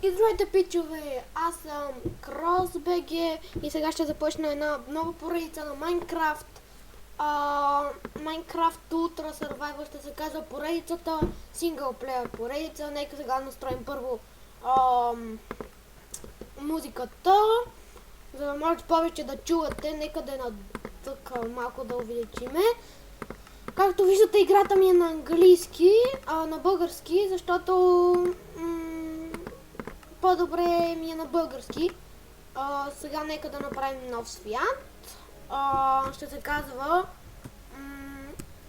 И здравейте, пичове! Аз съм CrossBG и сега ще започна една нова поредица на Майнкрафт. Minecraft Ultra Survival ще се казва поредицата, синглплеер поредица. Нека сега настроим първо музиката, за да може повече да чувате. Нека да малко да увеличиме. Както виждате, играта ми е на английски, на български, защото по-добре ми е на български. Сега нека да направим нов свят. Ще се казва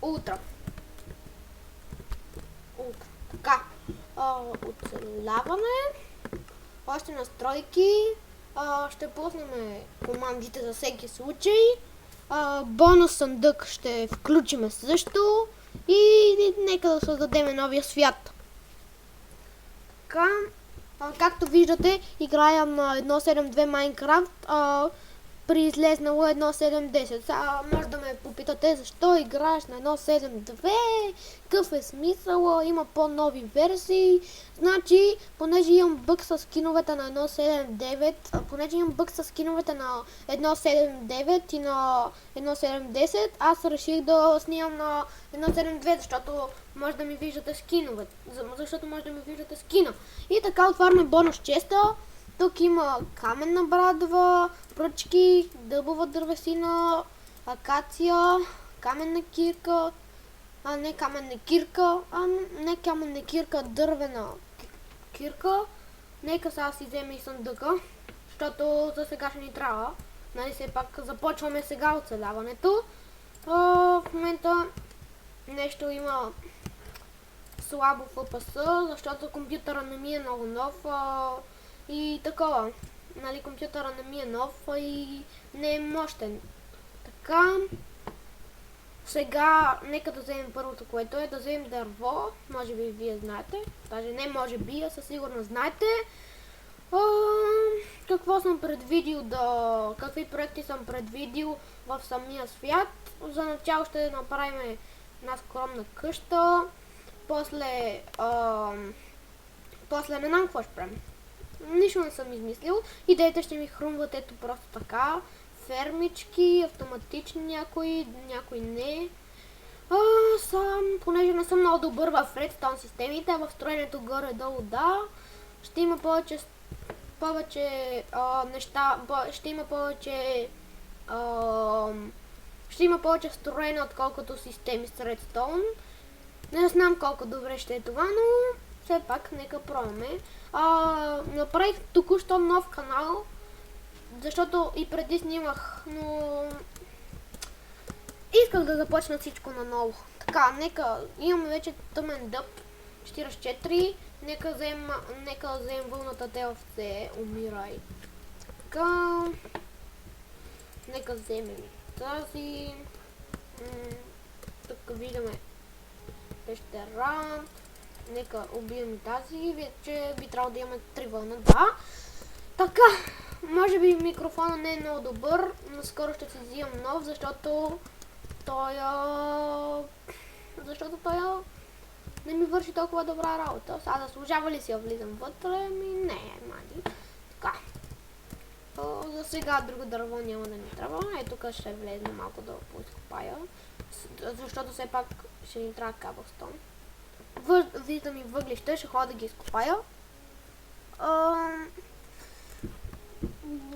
Ултра. Така. Оцеляване. Още настройки. Ще пуснем командите за всеки случай. Бонус съндък ще включим също. И нека да създадем новия свят. Така. Както виждате, играя на 1.7.2 Майнкрафт при излезнало 1.7.10. Може да ме попитате защо играеш на 1.7.2, какъв е смисъл, има по-нови версии. Значи, понеже имам бъг с скиновете на 1.7.9 и на 1.7.10, аз реших да снимам на 1.7.2, защото може да ми виждате скина. И така отваряме бонус честа. Тук има каменна брадва, пръчки, дъбова дървесина, акация, каменна кирка, не каменна кирка, дървена кирка. Нека сега си вземе и съндъка, защото за сега ще ни трябва. Нали, все пак започваме сега оцеляването. В момента нещо има слабо FPS, защото компютъра не ми е много нов и такова. Нали, компютъра не ми е нов и не е мощен. Така, сега нека да вземем първото, което е да вземем дърво. Може би вие знаете, даже не може би, а със сигурно знаете. Какво съм предвидил какви проекти съм предвидил в самия свят. За начало ще направим една скромна къща. После не знам какво ще правим. Нищо не съм измислил. Идеите ще ми хрумват ето просто така. Фермички, автоматични някои не. Понеже не съм много добър в Redstone системите, в строенето горе-долу да. Ще има повече неща, ще има повече строене, отколкото системи с Redstone. Не знам колко добре ще е това, но все пак нека пробваме. Направих току-що нов канал, защото и преди снимах, но исках да започна всичко наново. Така, нека имаме вече тъмен дъб 44. Нека вземем вълната TLC, умирай. Така, нека вземем тази. Тук виждаме пещера. Нека убием и тази, вече би трябвало да имаме 3 вълна, да. Така, може би микрофона не е много добър, но скоро ще си взимам нов, защото той не ми върши толкова добра работа. Сега заслужава ли си да влизам вътре? Не, мани. Така. За сега друго дърво няма да ни трябва. Тук ще влезна малко да поизкопая, защото все пак ще ни трябва каблстон. Виждам и въглища, ще ходя да ги изкопая.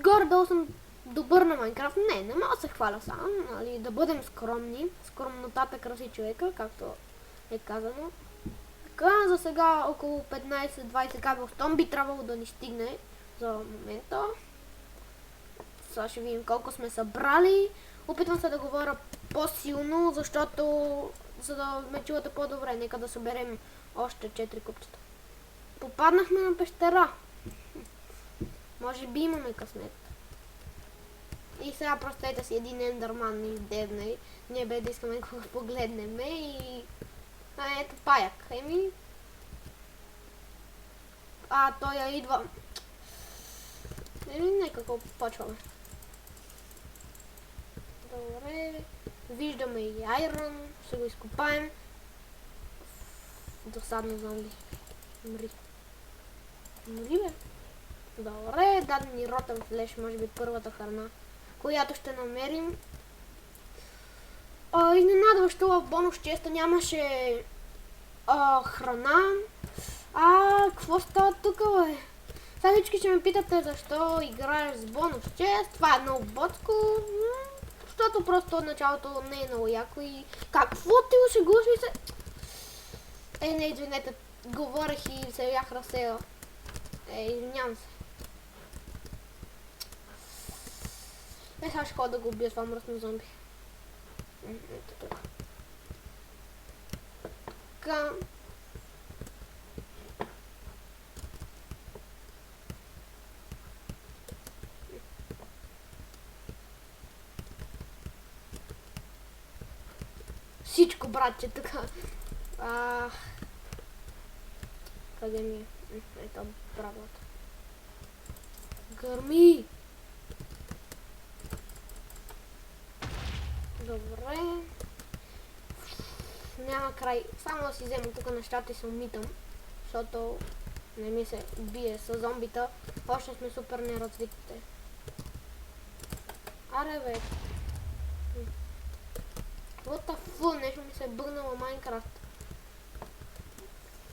Горе-долу съм добър на Майнкрафт. Не мога да се хваля сам, нали, да бъдем скромни. Скромнотата краси човека, както е казано. Така, за сега около 15-20 каблстон би трябвало да ни стигне за момента. Сега ще видим колко сме събрали. Опитвам се да говоря по-силно, защото за да ме чувате по-добре, нека да съберем още 4 купчета. Попаднахме на пещера. Може би имаме късмет. И сега простете си един ендърман ни дебне. Ние бе да искаме да го погледнем и... ето паяк. Той я идва. Нека го почваме. Добре. Виждаме и айрон. Ще го изкопаем. Досадно зомби. Мри. Нали бе? Добре, даде ни ротен флеш, може би първата храна, която ще намерим. Изненадващо в бонус честа нямаше храна. Какво става тук, бе? Сега всички ще ме питате защо играеш с бонус чест. Това е много ботско, защото просто от началото не е много яко и... Какво ти ушегуваш ли се? Не, извинете, говорех и се бях разсеял. Извинявам се. Сега ще ходя да го убия това мръсно зомби. Ето тук. Така. Всичко, братче, така. Къде ми е? Ето, правилата. Гърми! Добре. Няма край. Само да си взема тук нещата и се умитам. Защото не ми се бие с зомбита. Още сме супер неразвитите. Аре бе. What the fuck, нещо ми се е бъгнало Майнкрафт.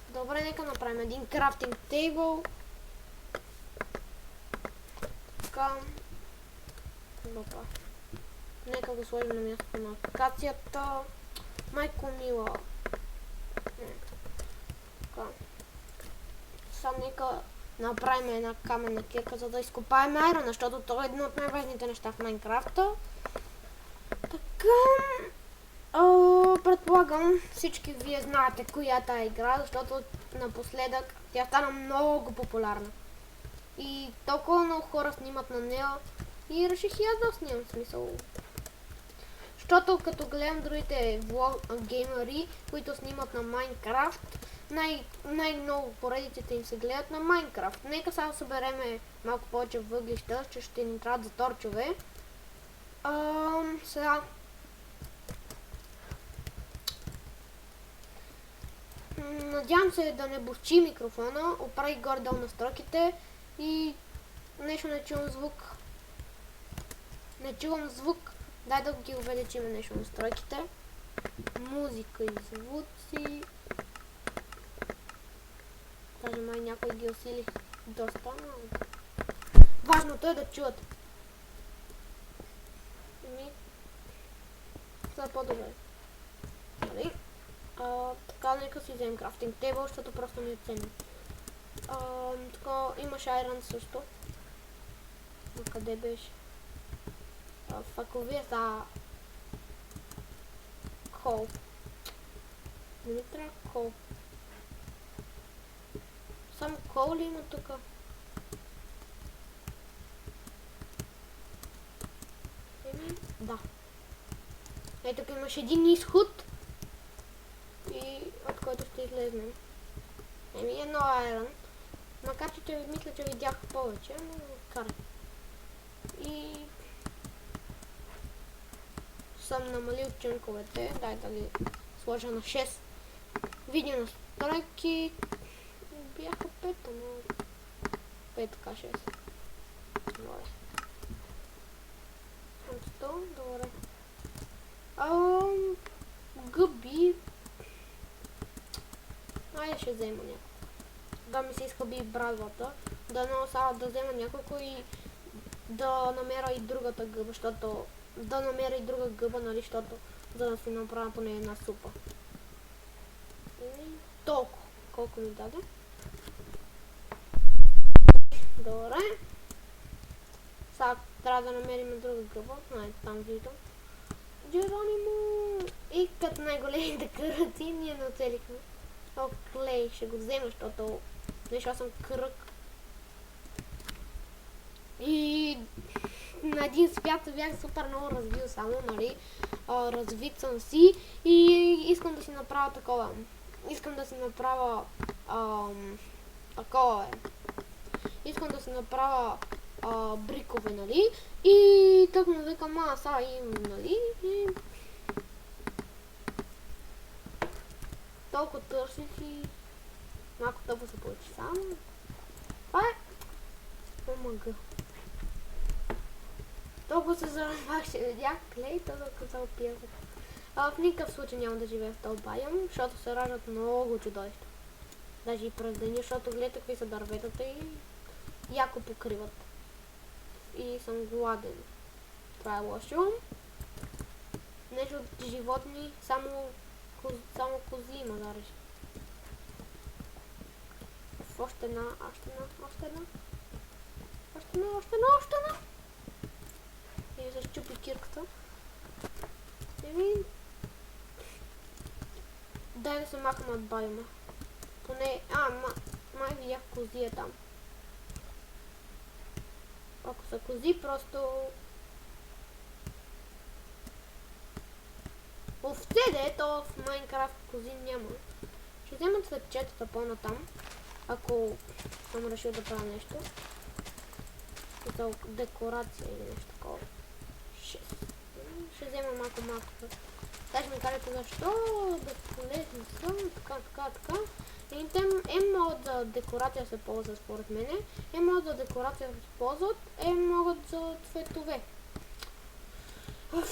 Добре, нека направим един крафтинг тейбъл. Така. Опа. Нека го сложим на мястото на апликацията. Майко мила. Така. Сега нека направим една каменна кирка, за да изкопаем айрона, защото това е едно от най-важните неща в Майнкрафта. Така. Предполагам всички вие знаете коя е тази игра, защото напоследък тя стана много популярна. И толкова много хора снимат на нея и реших и аз да снимам, смисъл. Защото като гледам другите геймери, които снимат на Майнкрафт, най-много поредиците им се гледат на Майнкрафт. Нека сега събереме малко повече въглища, че ще ни трябват за торчове. Сега... Надявам се да не бурчи микрофона, оправих горе-долу настройките и нещо не чувам звук. Не чувам звук. Дай да ги увеличим нещо настройките. Музика и звуци. Даже май някой ги усили доста. Важното е да чуват. Това е по-добре. Така, нека си вземем крафтинг тейбъл, защото просто ми е ценно. Така, имаш айрон също. Но къде беше? Факовия за... Кол. Не ми трябва кол. Само кол ли има тук? Да. Ето тук имаш един изход. И от който ще излезнем. Едно айрон. Макар че мисля, че видях повече, но карай. И съм намалил чънковете. Дай да ги сложа на 6. Видео настройки бяха 5, но 5 така 6. Добре. Добре. Гъби. Айде ще взема някой. Да ми се иска би брадвата. Да да взема няколко и да намеря и другата гъба, защото... Да намеря и друга гъба, нали, защото... За да си направя поне една супа. И толкова. Колко ми даде? Добре. Сега трябва да намерим друга гъба. Там виждам. Джеронимо! И като най-големите карати ние нацелихме. Клей, ще го взема, защото аз съм кръг. И на един свят бях супер много развил само, нали? Развит съм си и искам да си направя такова. Искам да си направя такова е. Искам да си направя брикове, нали? И тък му викам, сега имам, нали? И... Толкова търсих и малко тъпо се получи само. ОМГ. Толкова се зарадвах, че видях клейто, докато се опия. В никакъв случай няма да живея в този байом, защото се раждат много чудовища. Даже и през деня, защото гледате какви са дърветата и яко покриват. И съм гладен. Това е лошо. Нещо от животни, само кози има да реши. Още една. И се щупи кирката. Дай да се махам от байома. Поне... май видях кози е там. Ако са кози, просто... Овце то в Майнкрафт кози няма. Ще взема цветчетата по-натам. Ако съм решил да правя нещо. За декорация или нещо такова. Ще взема малко. Даже ми кажете защо да полезни са, така. Могат за декорация се ползват според мене, могат за декорация се ползват, могат за цветове.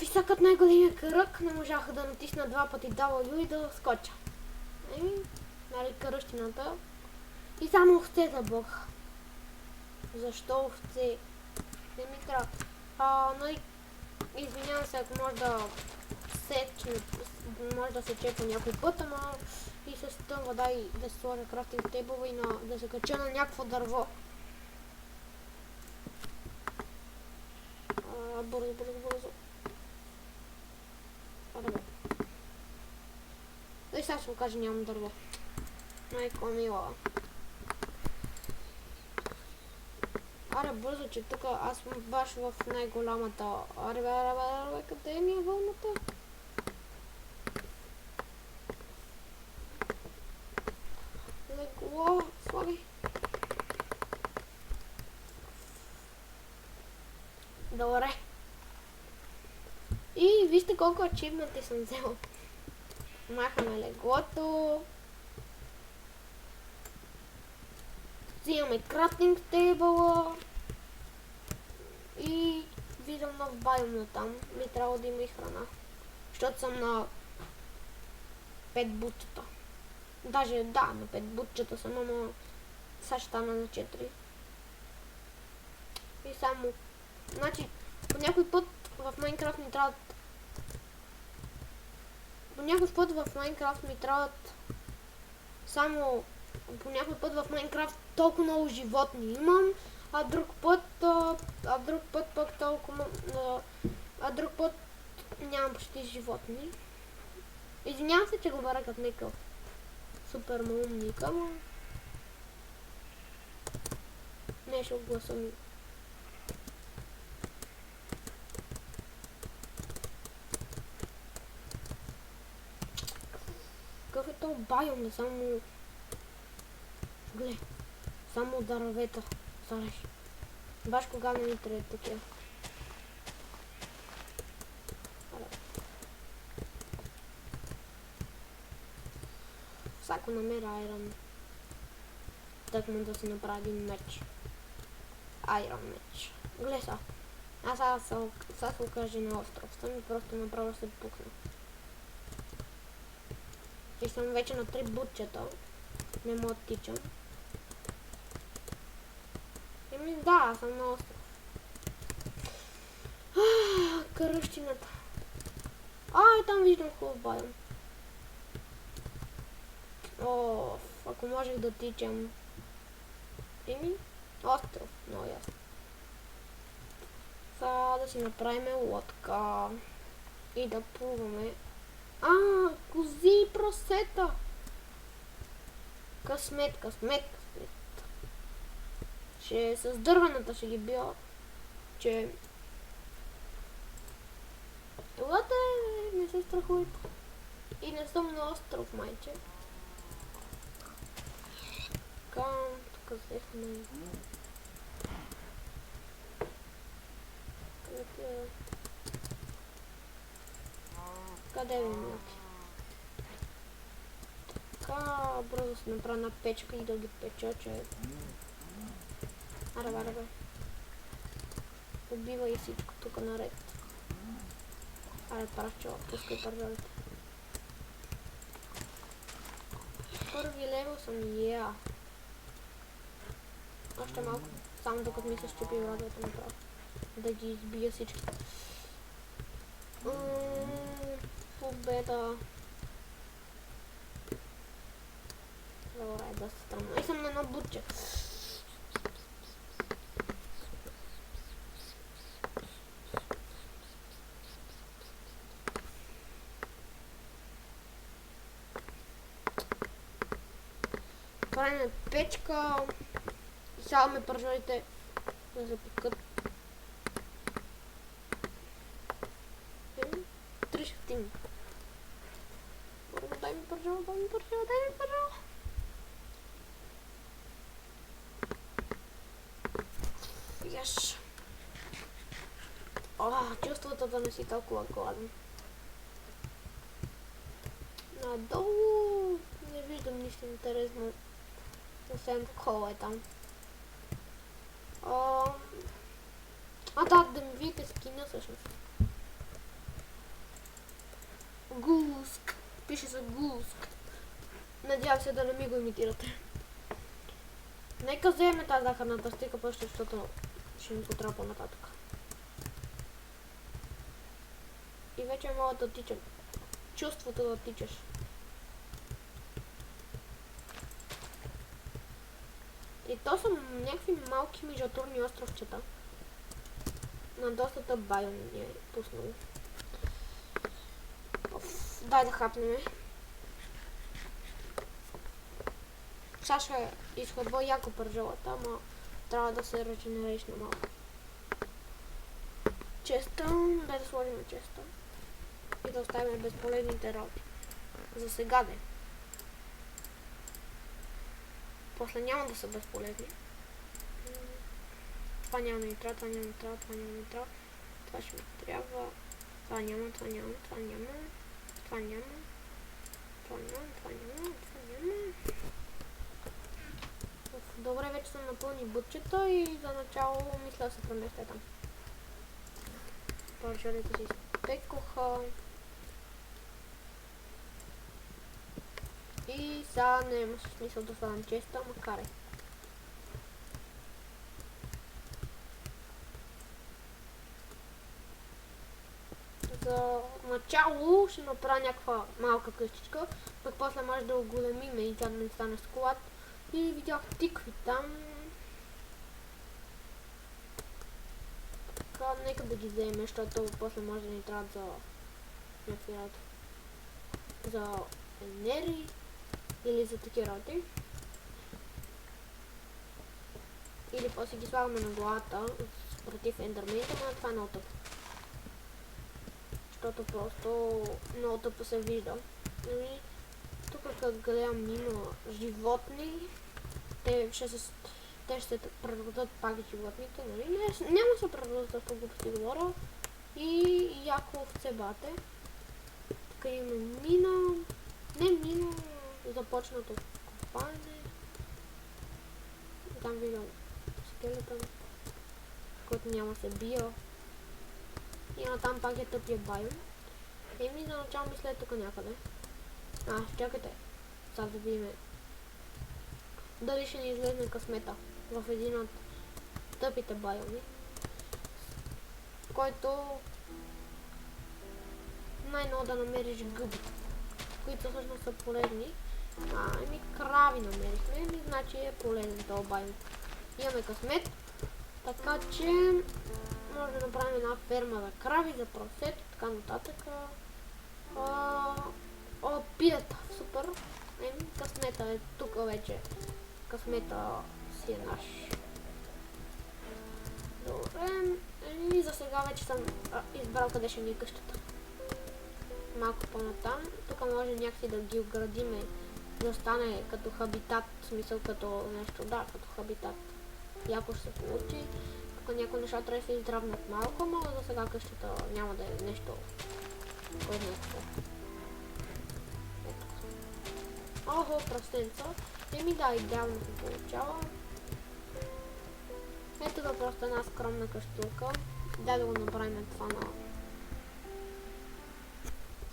И сакат най-големия кръг, не можаха да натисна два пъти W и да скоча. Нали кръщината. И само овце за Бог. Защо овце? Не ми трябва. Нали, извинявам се, ако може да се чепа някой път, ама и се стъмва да се сложа крафтинг тейбъл и да се кача на някакво дърво. Бързо. И сега ще го кажа, нямам дърво. Майко мила. Бързо, че тук аз съм баш в най-голямата. Къде ми е вълната? Легло, слагай. Добре. И вижте колко ачивменти съм взела. Махаме леглото. Взимаме крафтинг тейбъла. И виждам нов байом на там. Ми трябва да има и храна. Защото съм на 5 бутчета. Даже да, на 5 бутчета съм, ама сега ще стана на 4. И само... Значи, по някой път в Майнкрафт ми трябват... Само... По някой път в Майнкрафт толкова много животни имам, а друг път пък толкова... А друг път нямам почти животни. Извинявам се, че го баракът някакъв супер умник, ама... Нещо в гласа ми. Какъв е то байом, не само... Гле, само дървета. Зареш. Баш кога не ми трябва такива. Всяко намеря айрон. Так му да си направи един меч. Айрон меч. Гле са. Аз сега се окажа на остров. Съм и просто направо се пукна. И съм вече на 3 бутчета. Не мога да тичам. Да, съм на остров. Кръщината. Там виждам хубав байом. Ако можех да тичам. Остров, много ясно. Сега да си направим лодка. И да плуваме. Кози и прасета. Късмет. Ще с дървената ще ги бия, че... Елате, не се страхуйте. И не съм на остров, майче. Тук взехме... Къде ви милки? Така, бързо се направя на печка и да ги печа, че... Аре. Убива и всичко тук наред. Аре, парчо, пускай пържолите. Първи левел съм, Още малко, само докато ми се щупи радиото направо. Да ги избия всички. Победа. Добре, доста странно. И съм на едно бутче. Правим печка. И слагаме пържолите да се пекат. Тришхтим. Дай ми пържол, дай ми пържол, дай ми пържол. Яш. Чувството да не си толкова гладен. Надолу не виждам нищо интересно. Освен кола е там. Да ми видите скина всъщност. Гуск. Пише се Гуск. Надявам се да не ми го имитирате. Нека вземе тази захарната стика, просто защото ще ми се трапа нататък. И вече мога да тичам. Чувството да тичаш. И то са някакви малки миниатюрни островчета. На доста байон ни е пуснал. Дай да хапнем. Саша изходва яко пържолата, ама трябва да се регенериш на малко. Честа, дай да сложим честа. И да оставим безполезните работи. За сега де. После няма да са безполезни. Това няма нитрат, това няма нитрат, това няма нитрат. Това ще ми трябва. Това няма, това няма, това няма. Това няма. Това няма, това няма, това няма. Добре, вече съм напълни бутчета и за начало мисля да се преместя там. Пържолите си изпекоха. И сега няма смисъл да слагам честа, макар е. За начало ще направя някаква малка къщичка, пък после може да оголемим и да не стане склад. И видях тикви там. Така, нека да ги вземем, защото после може да ни трябва за някакви работи. За енергии или за такива работи. Или после ги слагаме на главата против ендермените, но това е много тъпо. Защото просто много тъпо се вижда. Тук като гледам има животни, те ще се превърнат пак животните, нали? Няма да се превърнат, защото глупости говоря. И яко овце бате. Тук има мина. Не мина, започнато копане. Там виждам скелетън, който няма се бия. И натам пак е тъпия байон. Еми за начало мисля е тук някъде. Чакайте. Сега да видим дали ще ни излезне късмета в един от тъпите байони, който най-много да намериш гъби, които всъщност са полезни. Еми крави намерихме, значи е полезен този байон. Имаме късмет, така че може да направим една ферма за крави, за просет и така нататък. Пията, супер. Късмета е тук вече. Късмета си е наш. Добре. И за сега вече съм избрал къде ще ни е къщата. Малко по-натам. Тук може някакси да ги оградиме, да стане като хабитат, в смисъл като нещо, да, като хабитат. Яко ще се получи. Тук някои неща трябва да се изравнат малко, но за сега къщата няма да е нещо, което не е. Охо, пръстенца. Еми да, идеално се получава. Ето да, просто една скромна къщурка. Дай да го направим това на...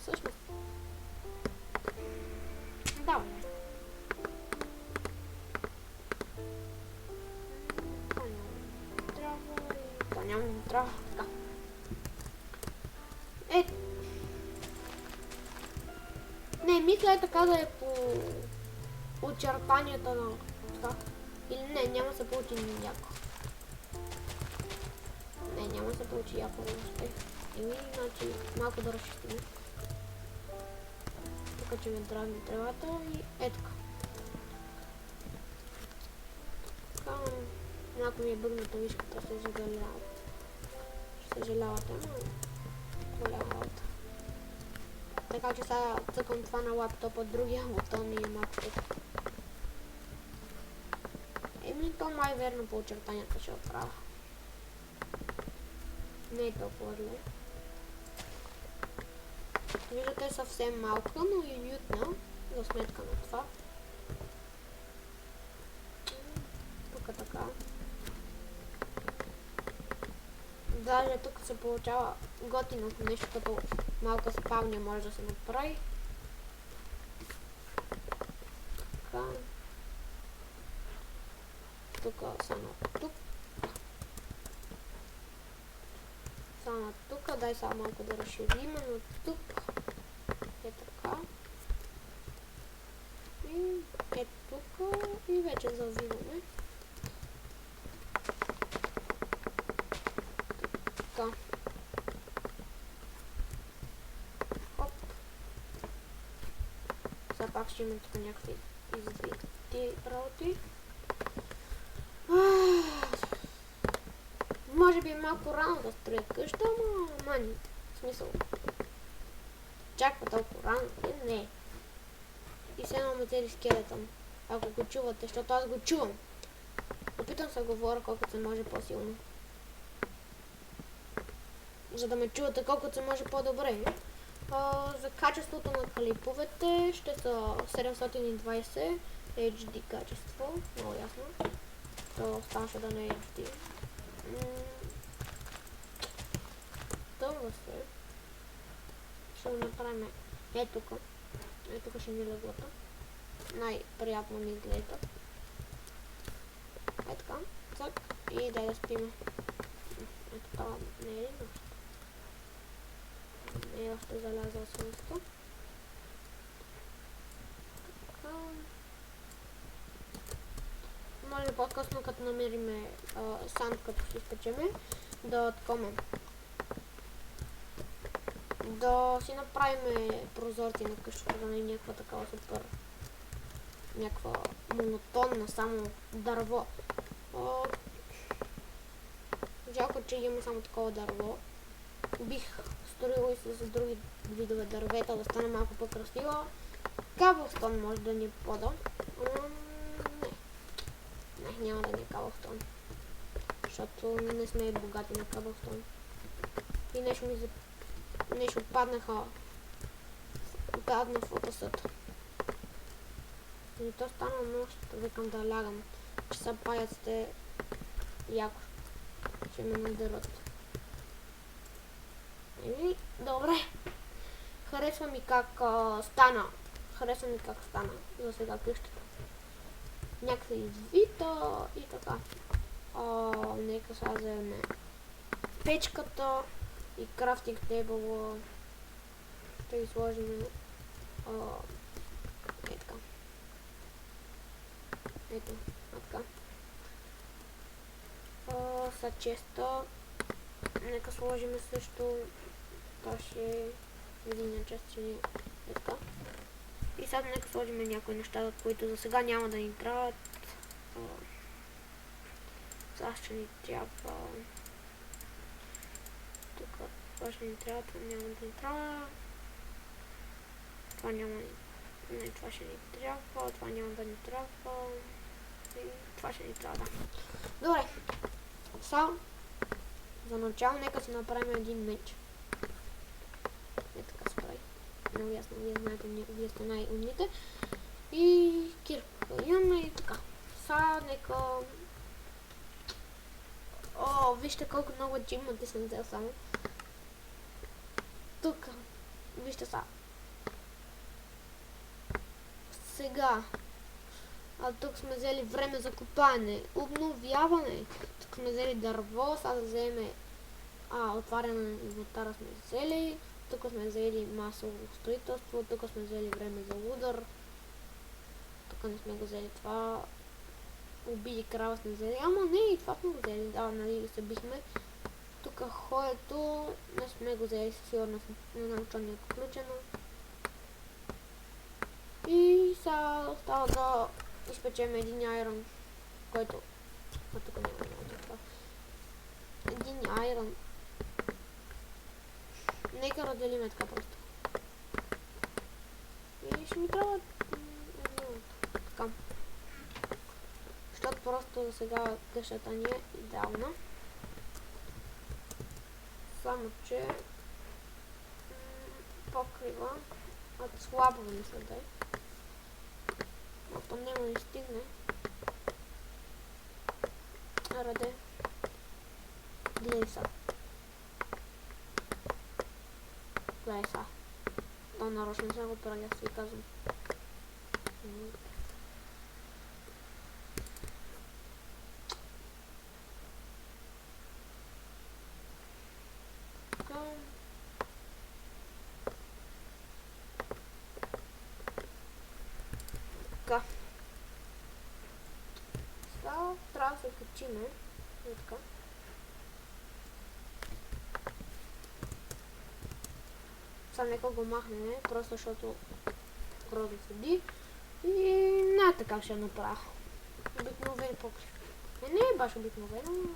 Всъщност... Да, бе. Това няма да трябва и... Това няма да трябва. Така. Не, мисля е така да е по очертанията на това. Или не, няма да се получи яко. Не, няма да се получи яко въобще. Значи малко да разчистим. Тук че ме дразни тревата и така. Така, малко ми е бъгната вишката, съжалявате, но голяма работа. Така че сега цъкам това на лаптопа, другия бутон и е малко тук. То май верно по очертанията ще оправя. Не е толкова зле. Виждате е съвсем малка, но и уютна за сметка на това. Тук така. Даже тук се получава готино нещо като малка спалня може да се направи. Така. Тук само тук. Само тук, дай само малко да разширим, но тук е така. И е тук и вече завиваме. Така. Хоп. Сега пак ще имаме тук някакви извити работи. Може би е малко рано да строя къща, ама мани. В смисъл. Чаква толкова рано, не. И сега имаме цели скелетън. Ако го чувате, защото аз го чувам. Опитам се да говоря колкото се може по-силно. За да ме чувате колкото се може по-добре. За качеството на клиповете ще са 720 HD качество. Много ясно. То станеше да не е HD. Тъмва се. Ще го направим тук. Тук ще ми леглата. Най-приятно ми изглежда. Така. Цък. И дай да спим. Така. Не е ли нещо? Не е още залязал слънцето. Така. Може по-късно, като намериме санд, като ще изпечеме, да откоме. Да си направим прозорци на къщата, да не е някаква такава супер, някаква монотонна, само дърво. Жалко, че има само такова дърво. Бих строила и с други видове дървета, да стане малко по-красиво. Каблстон може да ни е по-да. Не, няма да ни е каблстон. Защото не сме богати на каблстон. И нещо падна в фотосът. И то стана нощ, викам да лягам. Че са паяците яко. Ще ме надърват. Добре. Харесва ми как стана. За сега къщата. Някаква извита и така. Нека сега вземем печката и крафтинг тейбъла. Ще ги сложим така. Ето, така. Са честа. Нека сложим също. Това ще е един част, че е така. И сега нека сложим някои неща, които за сега няма да ни трябват. Сега ще ни трябва. Тук това ще ни трябва, това няма да ни трябва. Това няма. Не, това ще ни трябва, това няма да ни трябва. И това ще ни трябва, да. Добре. Сега за начало нека си направим един меч. Е така спрай. Много ясно, вие знаете, вие сте най-умните. И кирка имаме и така. Сега нека... О, вижте колко много ачивменти съм взел само. Тук, вижте са. Сега. А тук сме взели време за копане, обновяване. Тук сме взели дърво, сега да вземе отваряне на инвентара сме взели. Тук сме взели масово строителство, тук сме взели време за удар. Тук не сме го взели това. Убили крава сме взели. Ама не, и това сме го взели. Да, нали се бихме. Тук хоето не сме го взели, със сигурност не знам, че не е включено. И сега остава да изпечем един айрон, който... А тук няма това. Един айрон. Нека разделиме така просто. И ще ми трябва... така. Защото просто за сега къщата ни е идеална. Само че... покрива от слабо мисля да е. Ако няма не стигне. Раде. Гледай са. Гледай са. То нарочно не съм го правил, аз ви казвам. Така. Сега трябва да се качиме. И така. Сега нека го махнем, просто защото грозно седи. И не така ще направя. Обикновен покрив. Не е баш обикновен.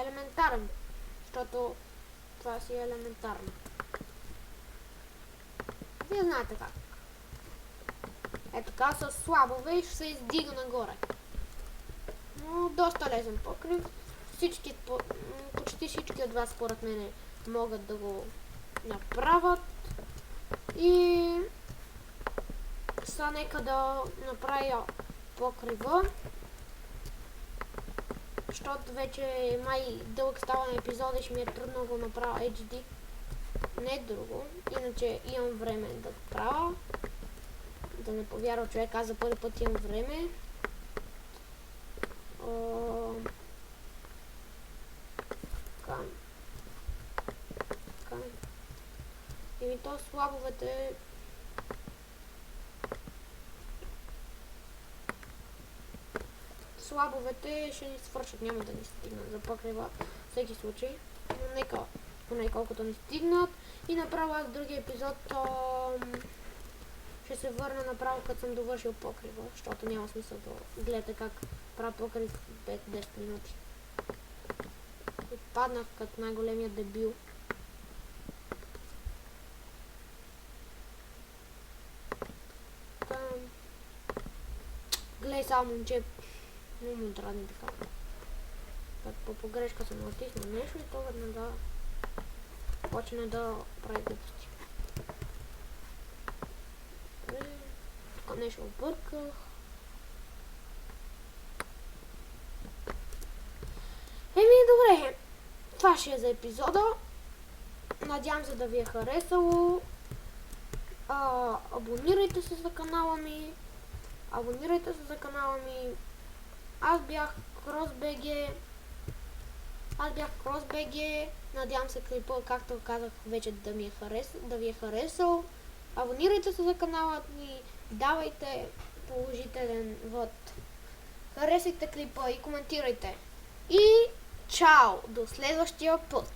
Елементарен. Защото това си е елементарно. Вие знаете как. Ето така с слабове и ще се издига нагоре. Но доста лесен покрив. Почти всички от вас според мен могат да го направят. И сега нека да направя покрива. Защото вече май дълъг става на епизода и ще ми е трудно да го направя HD. Не е друго, иначе имам време да го правя. Да не повярва човек, аз за първи път имам време. Така. И то слабовете... Слабовете ще ни свършат, няма да ни стигнат за покрива всеки случай. Но нека поне колкото ни стигнат. И направо аз в другия епизод ще се върна направо като съм довършил покрива, защото няма смисъл да гледате как правя покрив 5-10 минути. И паднах като най-големия дебил. Гледай само момче, много му дразни така. По погрешка съм натиснал нещо и то веднага почне да прави глупости. Тук нещо обърках. Добре. Това ще е за епизода. Надявам се да ви е харесало. Абонирайте се за канала ми. Аз бях CrossBG. Надявам се клипа, както казах вече, да ви е харесал. Абонирайте се за канала ми. Давайте положителен вод. Харесайте клипа и коментирайте. И чао! До следващия път!